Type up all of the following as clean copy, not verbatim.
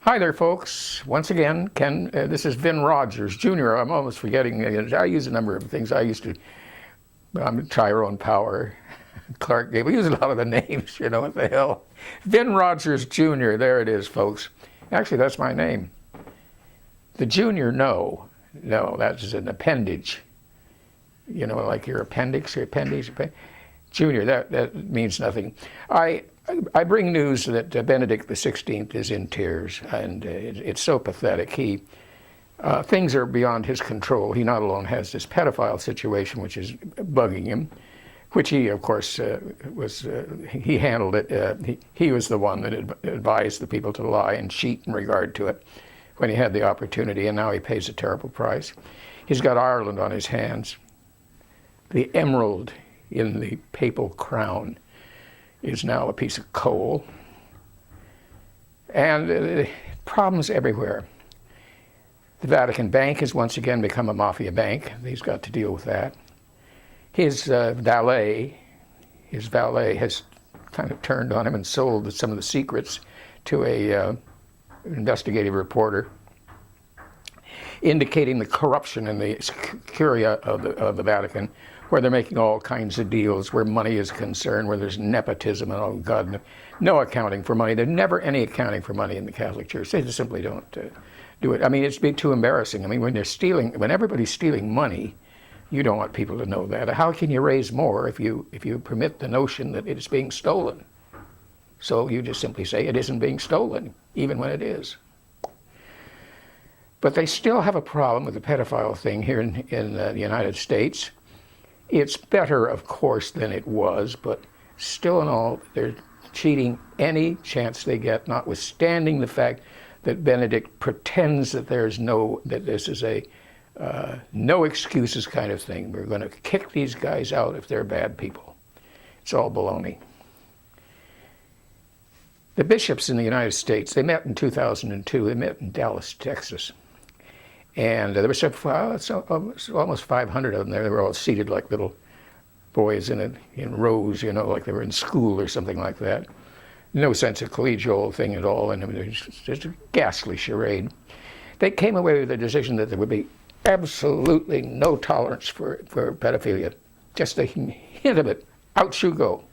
Hi there, folks. Once again, Ken, this is Vin Rogers Jr. I'm almost forgetting. I use a number of things. I'm Tyrone Power, Clark Gable. I use a lot of the names, what the hell. Vin Rogers Jr., there it is, folks. Actually, that's my name. The Junior, no, that's an appendage. Like your appendix, Junior, that means nothing. I bring news that Benedict XVI is in tears, and it's so pathetic. Things are beyond his control. He not alone has this pedophile situation, which is bugging him, which he, of course, he handled it. He was the one that advised the people to lie and cheat in regard to it when he had the opportunity, and now he pays a terrible price. He's got Ireland on his hands. The emerald in the papal crown is now a piece of coal. And problems everywhere. The Vatican Bank has once again become a mafia bank. He's got to deal with that. His valet has kind of turned on him and sold some of the secrets to a investigative reporter, indicating the corruption in the curia of the Vatican, where they're making all kinds of deals, where money is concerned, where there's nepotism and oh God, no accounting for money. There's never any accounting for money in the Catholic Church. They just simply don't do it. I mean, it's too embarrassing. I mean, when everybody's stealing money, you don't want people to know that. How can you raise more if you permit the notion that it is being stolen? So you just simply say it isn't being stolen, even when it is. But they still have a problem with the pedophile thing here in the United States. It's better, of course, than it was, but still in all, they're cheating any chance they get, notwithstanding the fact that Benedict pretends that this is a no excuses kind of thing. We're going to kick these guys out if they're bad people. It's all baloney. The bishops in the United States, they met in 2002. They met in Dallas, Texas. And there was almost 500 of them there. They were all seated like little boys in rows, like they were in school or something like that. No sense of collegial thing at all, and it was just a ghastly charade. They came away with the decision that there would be absolutely no tolerance for pedophilia. Just a hint of it, out you go.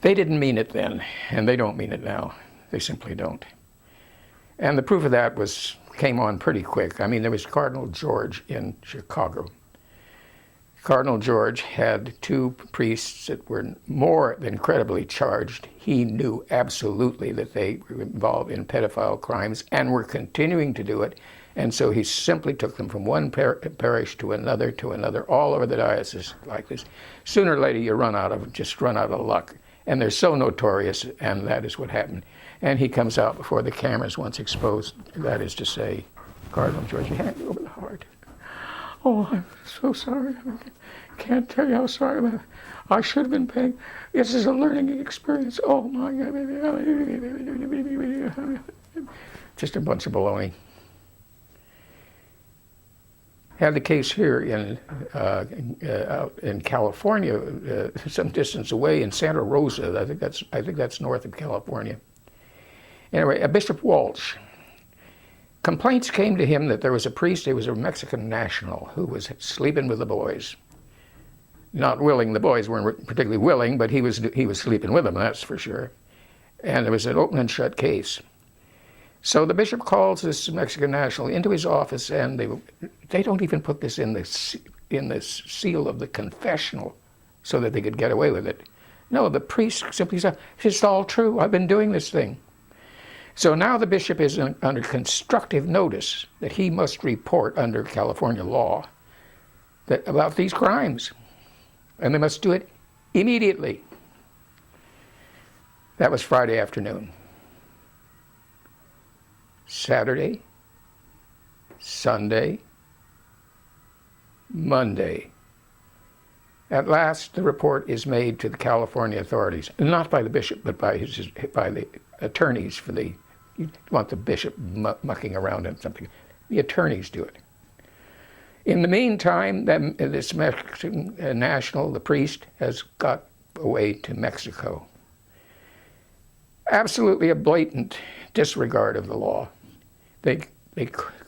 They didn't mean it then, and they don't mean it now. They simply don't. And the proof of that came on pretty quick. I mean, there was Cardinal George in Chicago. Cardinal George had two priests that were more than credibly charged. He knew absolutely that they were involved in pedophile crimes and were continuing to do it. And so he simply took them from one parish to another, all over the diocese like this. Sooner or later, you run out of luck. And they're so notorious, and that is what happened. And he comes out before the cameras once exposed. That is to say, Cardinal George, you hand me over the heart. Oh, I'm so sorry. I can't tell you how sorry I'm. I should have been paying. This is a learning experience. Oh my God. Just a bunch of baloney. Had the case here out in California, some distance away in Santa Rosa. I think that's north of California. Anyway, Bishop Walsh. Complaints came to him that there was a priest, he was a Mexican national, who was sleeping with the boys. Not willing, the boys weren't particularly willing, but he was sleeping with them, that's for sure. And it was an open and shut case. So the bishop calls this Mexican national into his office, and they don't even put this in the seal of the confessional so that they could get away with it. No, the priest simply said, it's all true, I've been doing this thing. So now the bishop is under constructive notice that he must report under California law about these crimes. And they must do it immediately. That was Friday afternoon. Saturday, Sunday, Monday. At last, the report is made to the California authorities, not by the bishop, but by the attorneys for the. You want the bishop mucking around in something. The attorneys do it. In the meantime, this Mexican national, the priest, has got away to Mexico. absolutely a blatant disregard of the law. They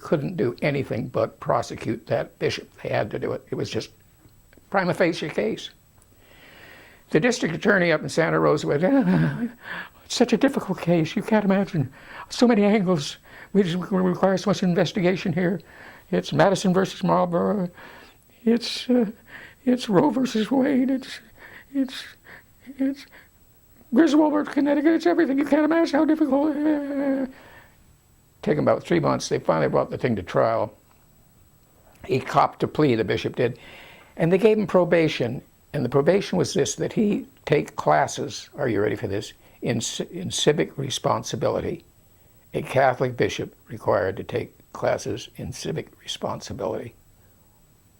couldn't do anything but prosecute that bishop. They had to do it. It was just prima facie case. The district attorney up in Santa Rosa went, it's such a difficult case. You can't imagine. So many angles. We require so much investigation here. It's Madison versus Marlborough. It's Roe versus Wade. It's Griswold versus Connecticut. It's everything. You can't imagine how difficult. Taken about 3 months. They finally brought the thing to trial. He copped a plea, the bishop did, and they gave him probation. And the probation was this: that he take classes. Are you ready for this? In civic responsibility. A Catholic bishop required to take classes in civic responsibility.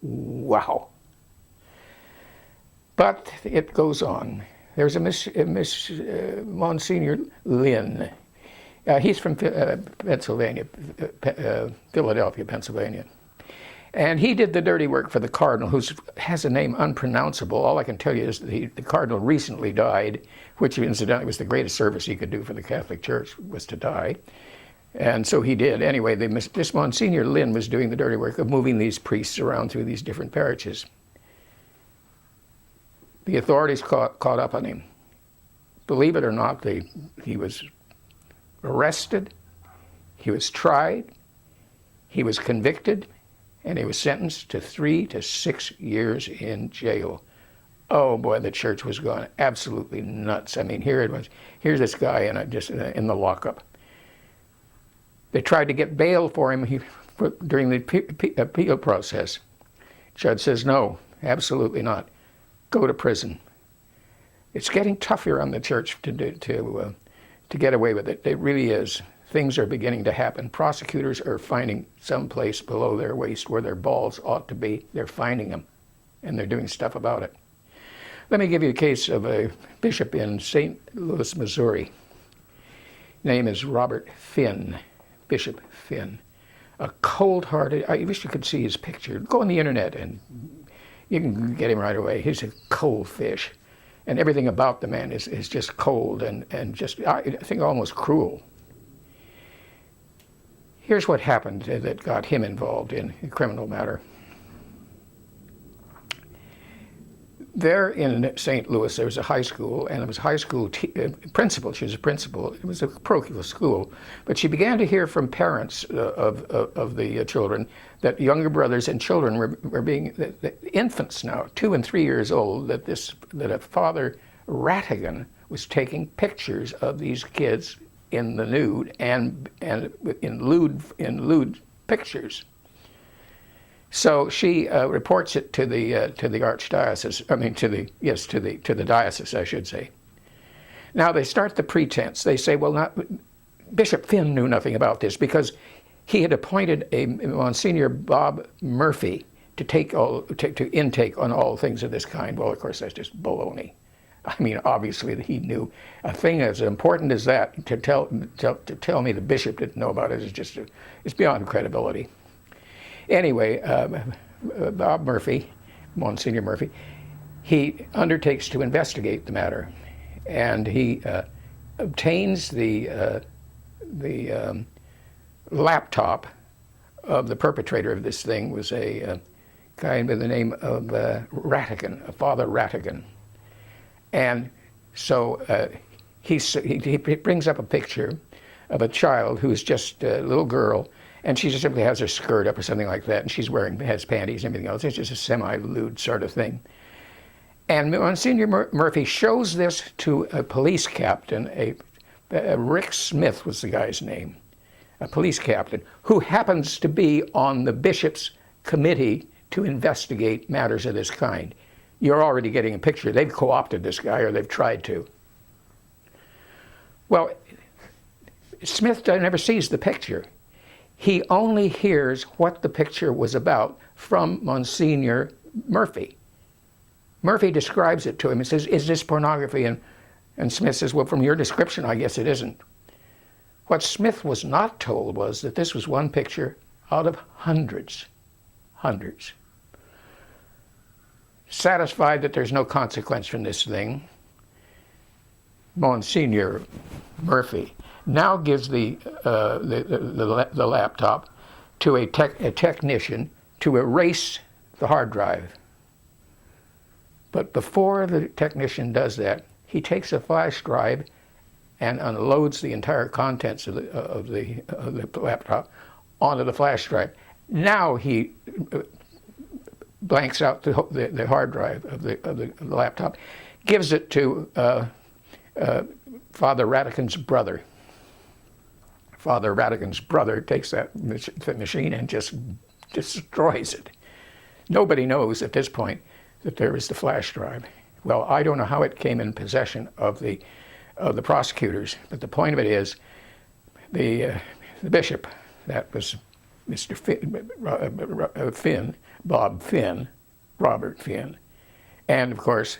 Wow. But it goes on. There's a Monsignor Lynn. He's from Pennsylvania, Philadelphia, Pennsylvania. And he did the dirty work for the cardinal, who has a name unpronounceable. All I can tell you is that the cardinal recently died, which incidentally was the greatest service he could do for the Catholic Church, was to die. And so he did. Anyway, this Monsignor Lynn was doing the dirty work of moving these priests around through these different parishes. The authorities caught up on him. Believe it or not, he was arrested, he was tried, he was convicted, and he was sentenced to 3 to 6 years in jail. Oh boy, the church was going absolutely nuts. I mean, here it was. Here's this guy in the lockup. They tried to get bail for him during the appeal process. Judge says, no, absolutely not. Go to prison. It's getting tougher on the church to get away with it. It really is. Things are beginning to happen. Prosecutors are finding some place below their waist where their balls ought to be. They're finding them, and they're doing stuff about it. Let me give you a case of a bishop in St. Louis, Missouri. Name is Robert Finn, Bishop Finn. A cold-hearted, I wish you could see his picture. Go on the internet and you can get him right away. He's a cold fish. And everything about the man is just cold and just, I think, almost cruel. Here's what happened that got him involved in a criminal matter. There in St. Louis, there was a high school, and it was a high school principal. She was a principal. It was a parochial school. But she began to hear from parents of the children that younger brothers and children were being, infants now, 2 and 3 years old, that a Father Rattigan was taking pictures of these kids in the nude and in lewd pictures. So she reports it to the archdiocese. I mean, to the diocese, I should say. Now they start the pretense. They say, well, Bishop Finn knew nothing about this because he had appointed a Monsignor Bob Murphy to intake on all things of this kind. Well, of course, that's just baloney. I mean, obviously he knew. A thing as important as that to tell me the bishop didn't know about it is just it's beyond credibility. Anyway, Bob Murphy, Monsignor Murphy, he undertakes to investigate the matter, and he obtains the laptop of the perpetrator of this thing. Was a guy by the name of Rattigan, Father Rattigan. And so he brings up a picture of a child who is just a little girl, and she just simply has her skirt up or something like that, and has panties and everything else. It's just a semi-lewd sort of thing. And Monsignor Murphy shows this to a police captain, Rick Smith was the guy's name, a police captain, who happens to be on the bishop's committee to investigate matters of this kind. You're already getting a picture. They've co-opted this guy, or they've tried to. Well, Smith never sees the picture. He only hears what the picture was about from Monsignor Murphy. Murphy describes it to him and says, is this pornography? And Smith says, well, from your description, I guess it isn't. What Smith was not told was that this was one picture out of hundreds. Satisfied that there's no consequence from this thing, Monsignor Murphy now gives the laptop to a technician to erase the hard drive. But before the technician does that, he takes a flash drive and unloads the entire contents of the laptop onto the flash drive. Now he blanks out the hard drive of the laptop, gives it to Father Radican's brother. Father Radican's brother takes that machine and just destroys it. Nobody knows at this point that there is the flash drive. Well, I don't know how it came in possession of the prosecutors, but the point of it is the bishop, that was Mr. Finn, Bob Finn, Robert Finn, and of course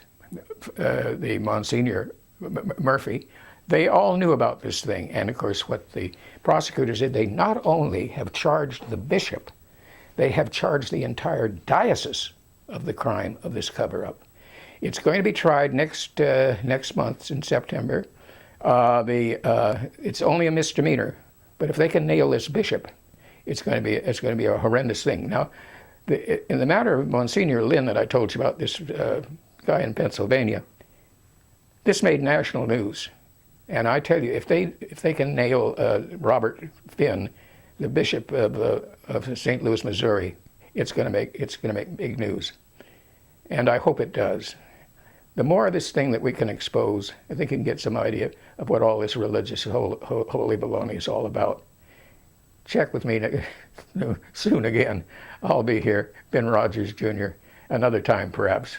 the Monsignor Murphy, they all knew about this thing. And of course what the prosecutors did, they not only have charged the bishop, they have charged the entire diocese of the crime of this cover-up. It's going to be tried next month in September. It's only a misdemeanor, but if they can nail this bishop, it's going to be a horrendous thing. Now, in the matter of Monsignor Lynn that I told you about, this guy in Pennsylvania, this made national news. And I tell you, if they can nail Robert Finn, the bishop of St. Louis, Missouri, it's going to make big news. And I hope it does. The more of this thing that we can expose, I think you can get some idea of what all this religious holy baloney is all about. Check with me soon again. I'll be here, Ben Rogers Jr., another time perhaps.